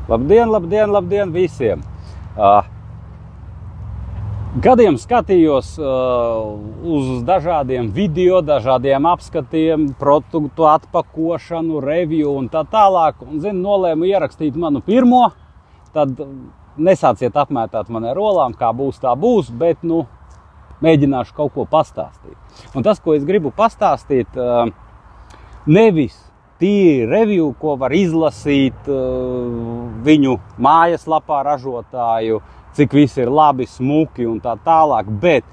Labdien, labdien, labdien visiem! Gadiem skatījos uz dažādiem video, dažādiem apskatiem, produktu atpakošanu, review un tā tālāk. Un, nolēmu ierakstīt manu pirmo, tad nesāciet apmētāt man ar rolām, kā būs, tā būs, bet, mēģināšu kaut ko pastāstīt. Un tas, ko es gribu pastāstīt, nevis tīri review, ko var izlasīt viņu mājaslapā ražotāju, cik viss ir labi, smuki un tā tālāk, bet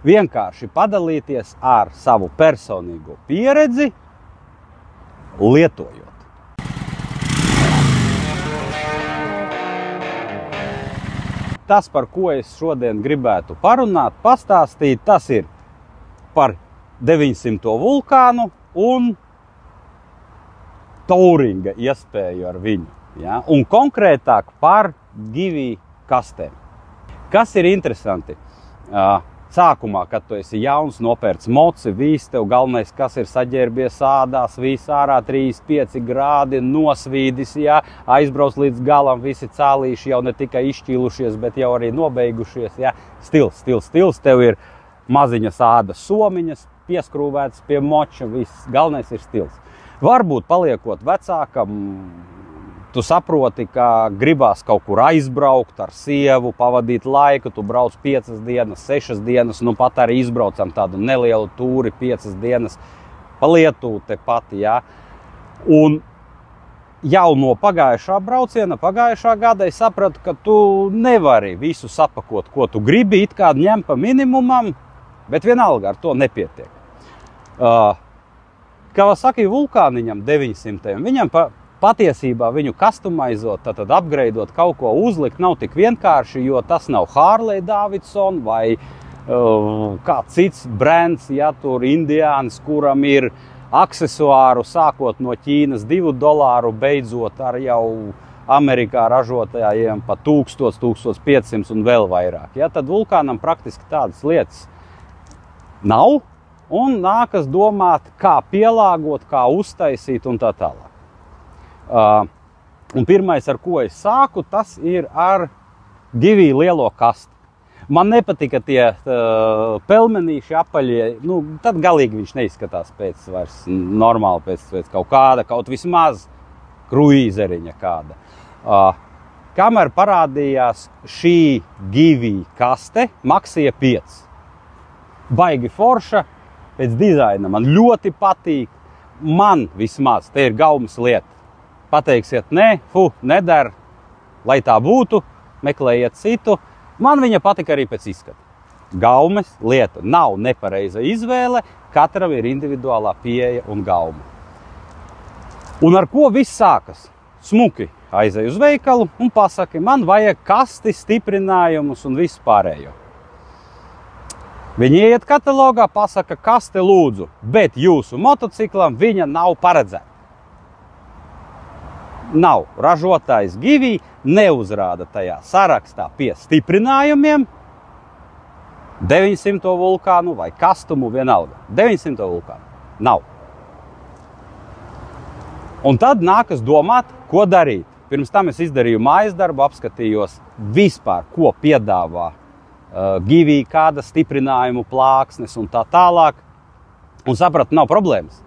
vienkārši padalīties ar savu personīgo pieredzi, lietojot. Tas, par ko es šodien gribētu parunāt, pastāstīt, tas ir par 900. vulkānu un touringa iespēju ar viņu. Ja? Un konkrētāk par Givi kastēm. Kas ir interesanti? Sākumā, kad tu esi jauns, nopērts moci, viss tev galvenais, kas ir saģērbies ādās, viss ārā 35 grādi, nosvīdis, ja? Aizbrauc līdz galam, visi cālīši jau ne tikai izšķīlušies, bet jau arī nobeigušies. Ja? Stils, tev ir maziņas ādas somiņas, pieskrūvētas pie moča, viss, galvenais ir stils. Varbūt paliekot vecākam, tu saproti, ka gribās kaut kur aizbraukt ar sievu, pavadīt laiku, tu brauc 5 dienas, 6 dienas, pat arī izbraucam tādu nelielu tūri 5 dienas pa Lietuvu tepat, ja. Un jau no pagājušā brauciena, pagājušā gada es sapratu, ka tu nevari visu sapakot, ko tu gribi, it kā ņem pa minimumam, bet vienalga ar to nepietiek. Kawasaki vulkāniņam 900, viņam patiesībā viņu customizot, tad upgradeot, kaut ko uzlikt nav tik vienkārši, jo tas nav Harley Davidson vai kāds cits brands, ja tur Indiāns, kuram ir aksesuāru sākot no Ķīnas $2, beidzot ar jau Amerikā ražotājiem pa 1000, 1500 un vēl vairāk. Ja, tad vulkānam praktiski tādas lietas nav. Un nākas domāt, kā pielāgot, kā uztaisīt un tā tālāk. Un pirmais, ar ko es sāku, tas ir ar Givi lielo kasti. Man nepatika tie pelmenīši apaļie, tad galīgi viņš neizskatās pēc vairs normāli, pēc kaut kāda, kaut vismaz kruīzeriņa kāda. Kamēr parādījās šī Givi kaste, Maxija 5. Baigi forša. Pēc dizaina man ļoti patīk, man vismaz, te ir gaumas lieta. Pateiksiet, nedara, lai tā būtu, meklējiet citu. Man viņa patika arī pēc izskata. Gaumas lieta nav nepareiza izvēle, katram ir individuālā pieeja un gauma. Un ar ko viss sākas? Smuki aizej uz veikalu un pasaki, man vajag kasti, stiprinājumus un visu pārējo. Viņi iet katalogā, pasaka, kaste lūdzu, bet jūsu motociklam viņa nav paredzēta. Nav. Ražotājs Givi neuzrāda tajā sarakstā pie stiprinājumiem 900. vulkānu vai kastumu vienalga. 900. vulkānu. Nav. Un tad nākas domāt, ko darīt. Pirms tam es izdarīju mājas darbu, apskatījos vispār, ko piedāvā Givi, kāda stiprinājumu plāksnes un tā tālāk, un sapratu, nav problēmas.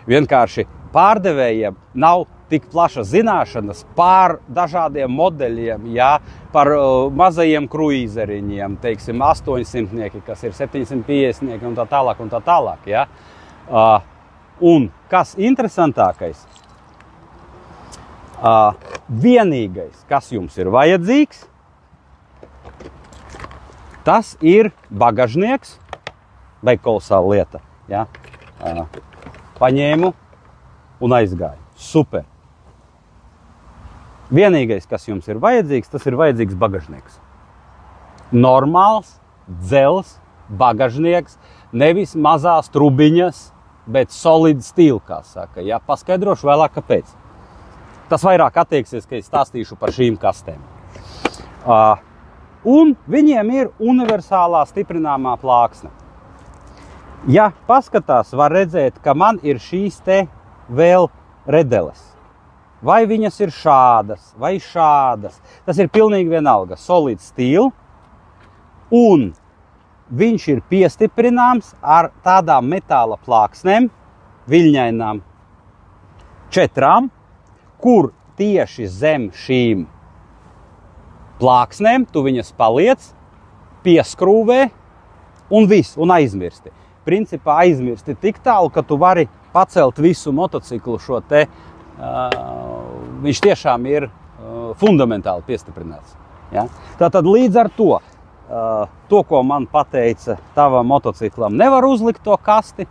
Vienkārši pārdevējiem nav tik plaša zināšanas pār dažādiem modeļiem, ja, par mazajiem kruīzeriņiem, teiksim, 800, kas ir 750 un tā tālāk, ja. Un kas interesantākais, vienīgais, kas jums ir vajadzīgs, tas ir bagažnieks, vai kolosāla lieta. Ja? Paņēmu un aizgāju. Super. Vienīgais, kas jums ir vajadzīgs, tas ir vajadzīgs bagažnieks. Normāls, dzels bagažnieks, nevis mazās trubiņas, bet solid steel, kā saka. Ja? Paskaidrošu vēlāk, kāpēc. Tas vairāk attieksies, ka es stāstīšu par šīm kastēm. Un viņiem ir universālā stiprināmā plāksne. Ja paskatās, var redzēt, ka man ir šīs te vēl redeles. vai viņas ir šādas, vai šādas. Tas ir pilnīgi vienalga. Solid steel. Un viņš ir piestiprināms ar tādām metāla plāksnēm, viļņainām 4, kur tieši zem šīm plāksnēm tu viņas paliec, pieskrūvē un viss, un aizmirsti. Principā aizmirsti tik tālu, ka tu vari pacelt visu motociklu šo te. Viņš tiešām ir fundamentāli piestiprināts. Ja? Tātad līdz ar to, ko man pateica tavam motociklam, nevar uzlikt to kasti,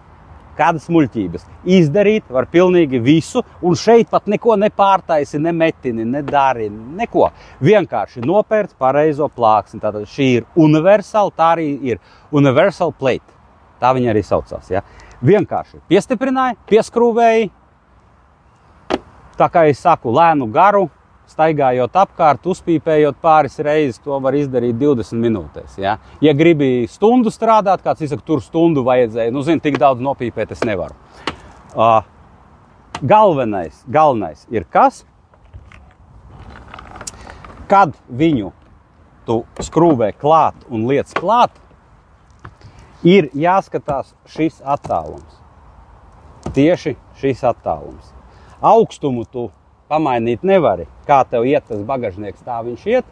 kādas muļķības. Izdarīt var pilnīgi visu, un šeit pat neko nepārtaisi, nemetini, nedari, neko. Vienkārši nopērc pareizo plāksni. Tātad šī ir universal, tā arī ir universal plate. Tā viņa arī saucās. Ja? Vienkārši piestiprināja, pieskrūvēja, tā kā es saku, lēnu garu, staigājot apkārt, uzpīpējot pāris reizes, to var izdarīt 20 minūtēs. Ja, ja gribi stundu strādāt, kāds izsaka, tur stundu vajadzēja, nu zini, tik daudz nopīpēt es nevaru. Galvenais ir kas? Kad viņu tu skrūvē klāt un liec klāt, ir jāskatās šis attālums. Tieši šis attālums. Augstumu tu pamainīt nevari, kā tev iet tas bagažnieks, tā viņš iet,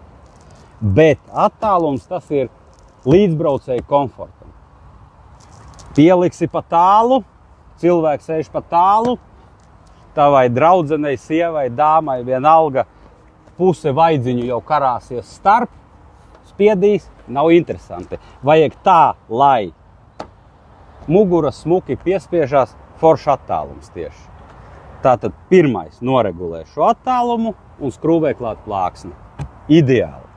bet attālums tas ir līdzbraucēju komfortam. Pieliksi pa tālu, cilvēks sēž pa tālu, tavai draudzenei, sievai, dāmai vienalga puse vaidziņu jau karāsies starp, spiedīs, nav interesanti. Vajag tā, lai mugura smuki piespiežās, foršs attālums tieši. Tātad pirmais noregulē šo attālumu un skrūvē klāt plāksni. Ideāli.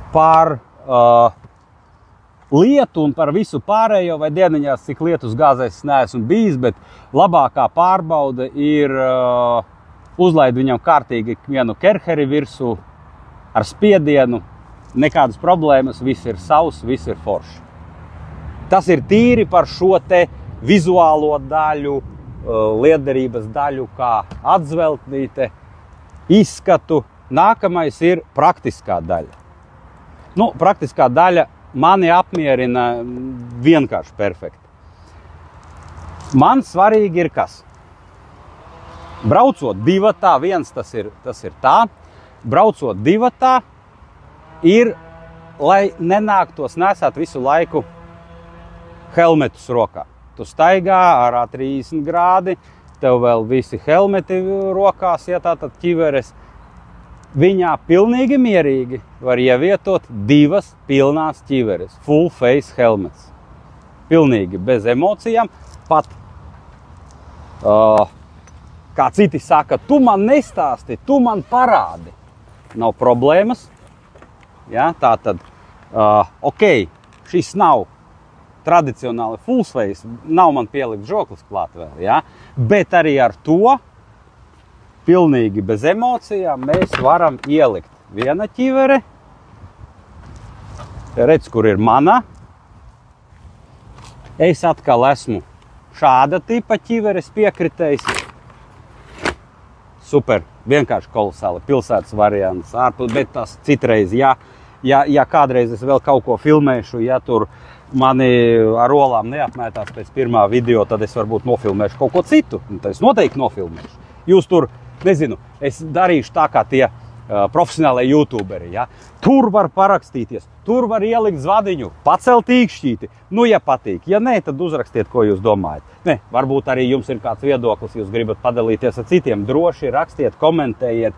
Par lietu un par visu pārējo vai dieniņās, cik lietus gāzēs neesmu bijis, bet labākā pārbaude ir uzlaid viņam kārtīgi vienu kerheri virsū ar spiedienu, nekādas problēmas, viss ir savs, viss ir forši. Tas ir tīri par šo te vizuālo daļu, lietderības daļu, kā atzveltnīte, izskatu. Nākamais ir praktiskā daļa. Nu, praktiskā daļa mani apmierina vienkārši perfekti. Man svarīgi ir kas? Braucot divatā, viens tas ir tā, braucot divatā ir, lai nenāktos nesāt visu laiku helmetus rokā. Tu staigā ārā 30 grādi, tev vēl visi helmeti rokās, ja tātad ķiveres. Viņā pilnīgi mierīgi var ievietot 2 pilnās ķiveres, full face helmets. Pilnīgi bez emocijām, pat, kā citi saka, tu man nestāsti, tu man parādi. Nav problēmas, ja, tātad, ok, šis nav tradicionāli full face, nav man pielikt žoklis klāt vēl, ja? Bet arī ar to, pilnīgi bez emocijām, mēs varam ielikt viena ķivere, redz, kur ir mana, es atkal esmu šāda tipa ķiveres piekritējs, super, vienkārši kolosāli, pilsētas variants, bet tas citreiz, ja kādreiz es vēl kaut ko filmēšu, ja tur mani ar olām neapmētās pēc pirmā video, tad es varbūt nofilmēšu kaut ko citu. Tad es noteikti nofilmēšu. Jūs tur, nezinu, es darīšu tā kā tie profesionālai youtuberi. Ja? Tur var parakstīties, tur var ielikt zvadiņu, pacelt īkšķīti. Nu, ja patīk. Ja nē, tad uzrakstiet, ko jūs domājat. Ne, varbūt arī jums ir kāds viedoklis, jūs gribat padalīties ar citiem. Droši rakstiet, komentējiet.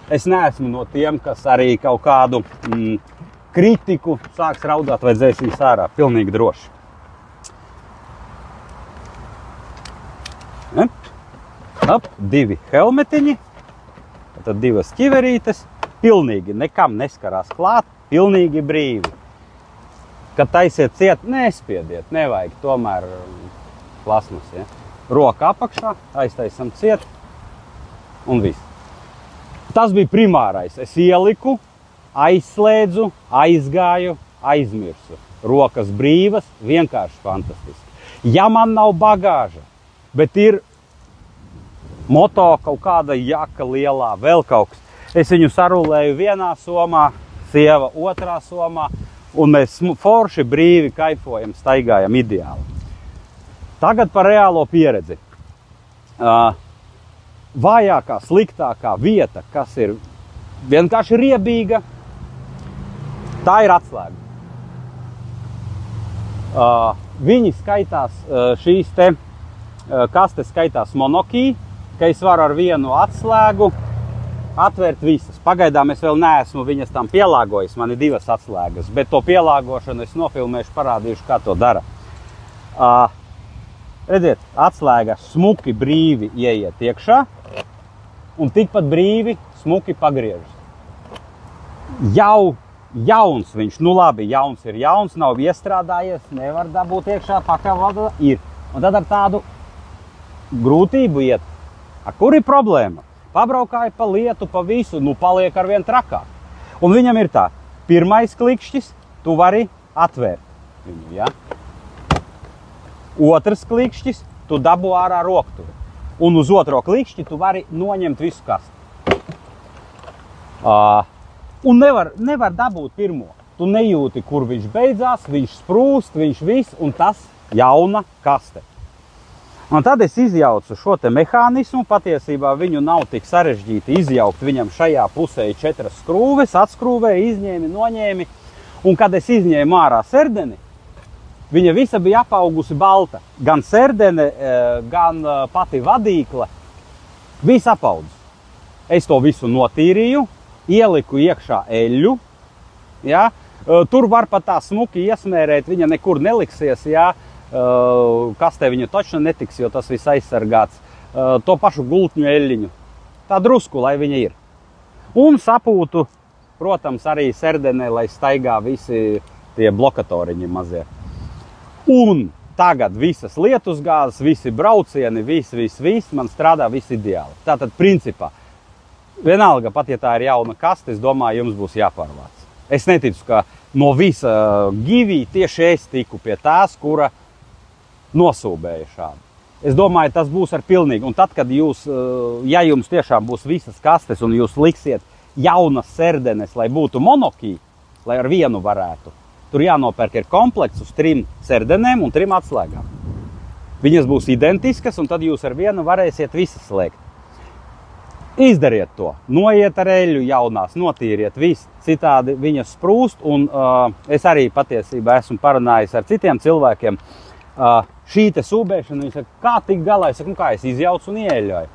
Es neesmu no tiem, kas arī kaut kādu kritiku sāks raudāt vai dzēs viņus ārā. Pilnīgi droši. Ap, 2 helmetiņi, tad 2 ķiverītes, pilnīgi nekam neskarās klāt, pilnīgi brīvi. Kad taisiet ciet, nespiediet, nevajag, tomēr plasmas, ja. Roka apakšā, aiztaisam ciet un viss. Tas bija primārais. Es ieliku, aizslēdzu, aizgāju, aizmirsu. Rokas brīvas, vienkārši fantastiski. Ja man nav bagāža, bet ir moto, kaut kāda jaka lielā, vēl kaut kas. Es viņu sarulēju vienā somā, sieva otrā somā, un mēs forši brīvi kaifojam, staigājam ideāli. Tagad par reālo pieredzi. Vājākā, sliktākā vieta, kas ir vienkārši riebīga, tā ir atslēga. Viņi skaitās, šīs te kastes skaitās monokī, ka es varu ar vienu atslēgu atvērt visas. Pagaidām es vēl neesmu viņas tam pielāgojis, man ir 2 atslēgas, bet to pielāgošanu es nofilmēšu, parādīšu, kā to dara. Redziet, atslēga smuki brīvi ieiet iekšā un tikpat brīvi smuki pagriežas. Jau jauns viņš, nu labi, jauns ir jauns, nav iestrādājies, nevar dabūt iekšā, pakavada ir. Un tad ar tādu grūtību iet. Kur ir problēma? Pabraukāja pa lietu, pa visu, nu paliek ar vien trakāk. Un viņam ir tā, pirmais klikšķis, tu vari atvērt viņu, ja? Otrs klikšķis, tu dabū ārā roktuvi. Un uz otro klikšķi tu vari noņemt visu kastu. Un nevar dabūt pirmo. Tu nejūti, kur viņš beidzās, viņš sprūst, viņš viss, un tas jauna kaste. Un tad es izjaucu šo te mehānismu, patiesībā viņu nav tik sarežģīti izjaukt, viņam šajā pusē ir 4 skrūves, atskrūvēja, izņēmi, noņēmi, un kad es izņēmu ārā serdeni, viņa visa bija apaugusi balta, gan serdene, gan pati vadīkla, viss apaudzis. Es to visu notīrīju, ieliku iekšā eļļu, ja? Tur var pat tā smuki iesmērēt, viņa nekur neliksies, ja? Kastē viņa taču netiks, jo tas viss aizsargāts. To pašu gultņu eļļiņu. Tā drusku, lai viņa ir. Un sapūtu, protams, arī serdenē, lai staigā visi tie blokatoriņi mazie. Un tagad visas lietusgāzes, visi braucieni, viss, man strādā viss ideāli. Tātad, principā, vienalga, pat ja tā ir jauna kaste, es domāju, jums būs jāpārvāc. Es neticu, ka no visa Givī tieši es tiku pie tās, kura nosūbēja šādi. Es domāju, tas būs ar pilnīgi. Un tad, kad jūs, ja jums tiešām būs visas kastes un jūs liksiet jaunas serdenes, lai būtu monokī, lai ar vienu varētu, tur jānopērk ir komplekts uz 3 serdenēm un 3 atslēgām. Viņas būs identiskas, un tad jūs ar vienu varēsiet visas slēgt. Izdariet to. Noiet ar eļļu jaunās, notīriet visu. Citādi viņas sprūst, un es arī patiesībā esmu parunājis ar citiem cilvēkiem. Šī te sūbēšana, viņi saka, kā tik galā? Es saku, kā es izjaucu un ieļauju.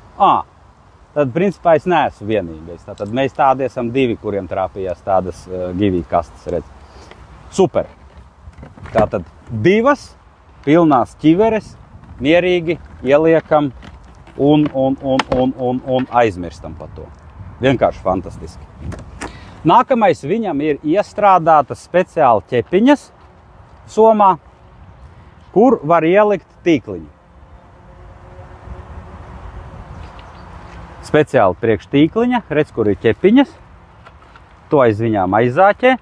Tad, principā, es neesmu vienīgais. Tad mēs tādi esam 2, kuriem trāpījās tādas Givī kastes, redz. Super. Tātad 2 pilnās ķiveres, mierīgi ieliekam un aizmirstam par to. Vienkārši fantastiski. Nākamais viņam ir iestrādātas speciāli ķepiņas somā, kur var ielikt tīkliņu. Speciāli priekš tīkliņa, redz, kur ir ķepiņas, to aiz viņām aizāķē.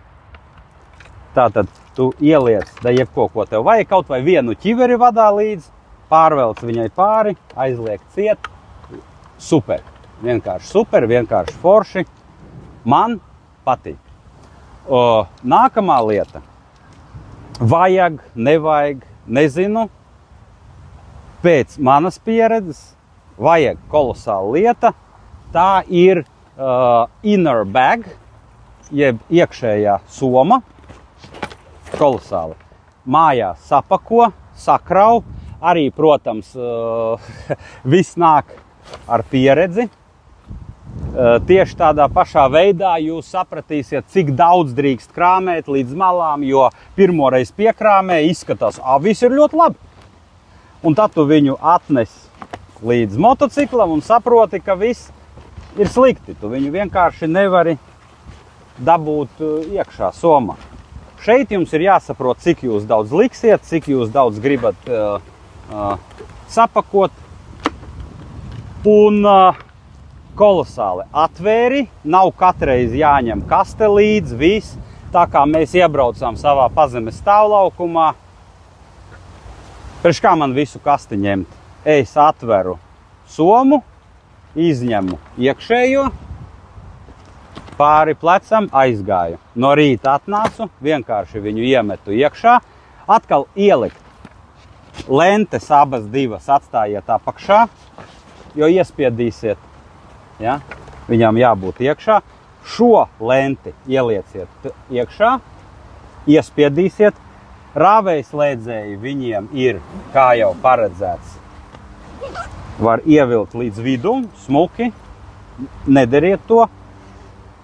Tātad tu ieliec, da jebko, ko tev vajag, kaut vai vienu ķiveri vadā līdz, pārvelc viņai pāri, aizliek ciet. Super, vienkārši forši. Man patīk. Nākamā lieta. Vajag, nevajag, nezinu. Pēc manas pieredzes vajag kolosāla lieta. Tā ir inner bag, jeb iekšējā soma. Kolosāli. Mājās sapako, sakrau. Arī, protams, viss nāk ar pieredzi. Tieši tādā pašā veidā jūs sapratīsiet, cik daudz drīkst krāmēt līdz malām, jo pirmoreiz piekrāmē izskatās, viss ir ļoti labi. Un tad tu viņu atnes līdz motociklam un saproti, ka viss ir slikti. Tu viņu vienkārši nevari dabūt iekšā somā. Šeit jums ir jāsaprot, cik jūs daudz liksiet, cik jūs daudz gribat sapakot. Un kolosāli atvēri, nav katreiz jāņem kaste līdz, viss. Tā kā mēs iebraucām savā pazemes stāvlaukumā, priekš kā man visu kasti ņemt? Es atveru somu, izņemu iekšējo, pāri plecam aizgāju. No rīta atnācu, vienkārši viņu iemetu iekšā, atkal ielikt. Lentes abas divas atstājiet apakšā, jo iespiedīsiet, ja? Viņām jābūt iekšā. Šo lenti ielieciet iekšā, iespiedīsiet. Rāvējslēdzēji viņiem ir, kā jau paredzēts, var ievilkt līdz vidum, smuki, nedariet to,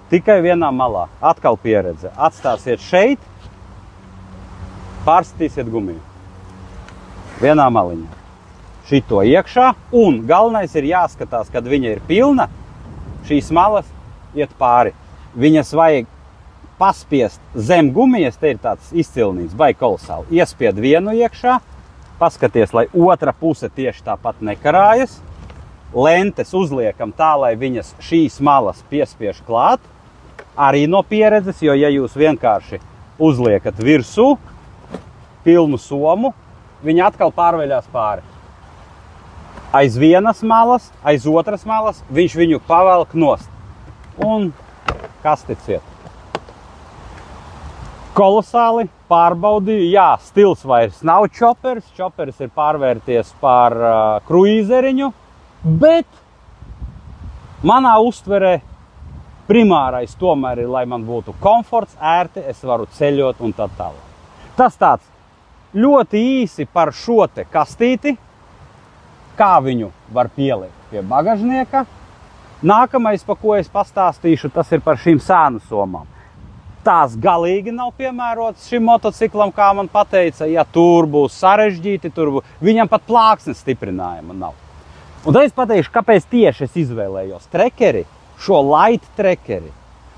tikai vienā malā. Atkal pieredze. Atstāsiet šeit, pārstīsiet gumiju. Vienā maliņā. Šito iekšā, un galvenais ir jāskatās, kad viņa ir pilna, šīs malas iet pāri. Viņas vajag paspiest zem gumijas, te ir tāds izcilnīgs, vai kolosāli. Iespied vienu iekšā, paskaties, lai otra puse tieši tāpat nekarājas. Lentes uzliekam tā, lai viņas šīs malas piespiež klāt. Arī no pieredzes, jo ja jūs vienkārši uzliekat virsū pilnu somu, viņa atkal pārveļās pāri. Aiz vienas malas, aiz otras malas, viņš viņu pavelk nost. Un kas ticiet? Kolosāli pārbaudīju. Jā, stils vairs nav čopers. Čopers ir pārvērties par kruīzeriņu, bet manā uztverē primārais tomēr ir, lai man būtu komforts, ērti, es varu ceļot un tā tālāk. Tas tāds ļoti īsi par šo te kastīti, kā viņu var pielikt pie bagažnieka. Nākamais, pa ko es pastāstīšu, tas ir par šīm sēnu somām. Tās galīgi nav piemērotas šim motociklam, kā man pateica, ja tur būs sarežģīti, viņam pat plāksnes stiprinājuma nav. Un tad es pateikšu, kāpēc tieši es izvēlējos trekeri, šo light trekeri,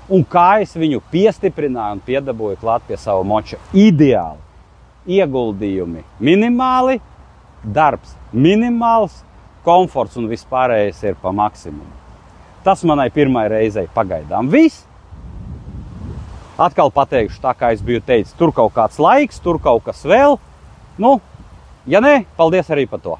un kā es viņu piestiprināju un piedabūju klāt pie sava moča. Ideāli. Ieguldījumi minimāli, darbs minimāls, komforts un vispārējais ir pa maksimumu. Tas manai pirmai reizei pagaidām viss. Atkal pateikšu, tā kā es biju teicis, tur kaut kāds laiks, tur kaut kas vēl. Nu, ja nē, paldies arī par to.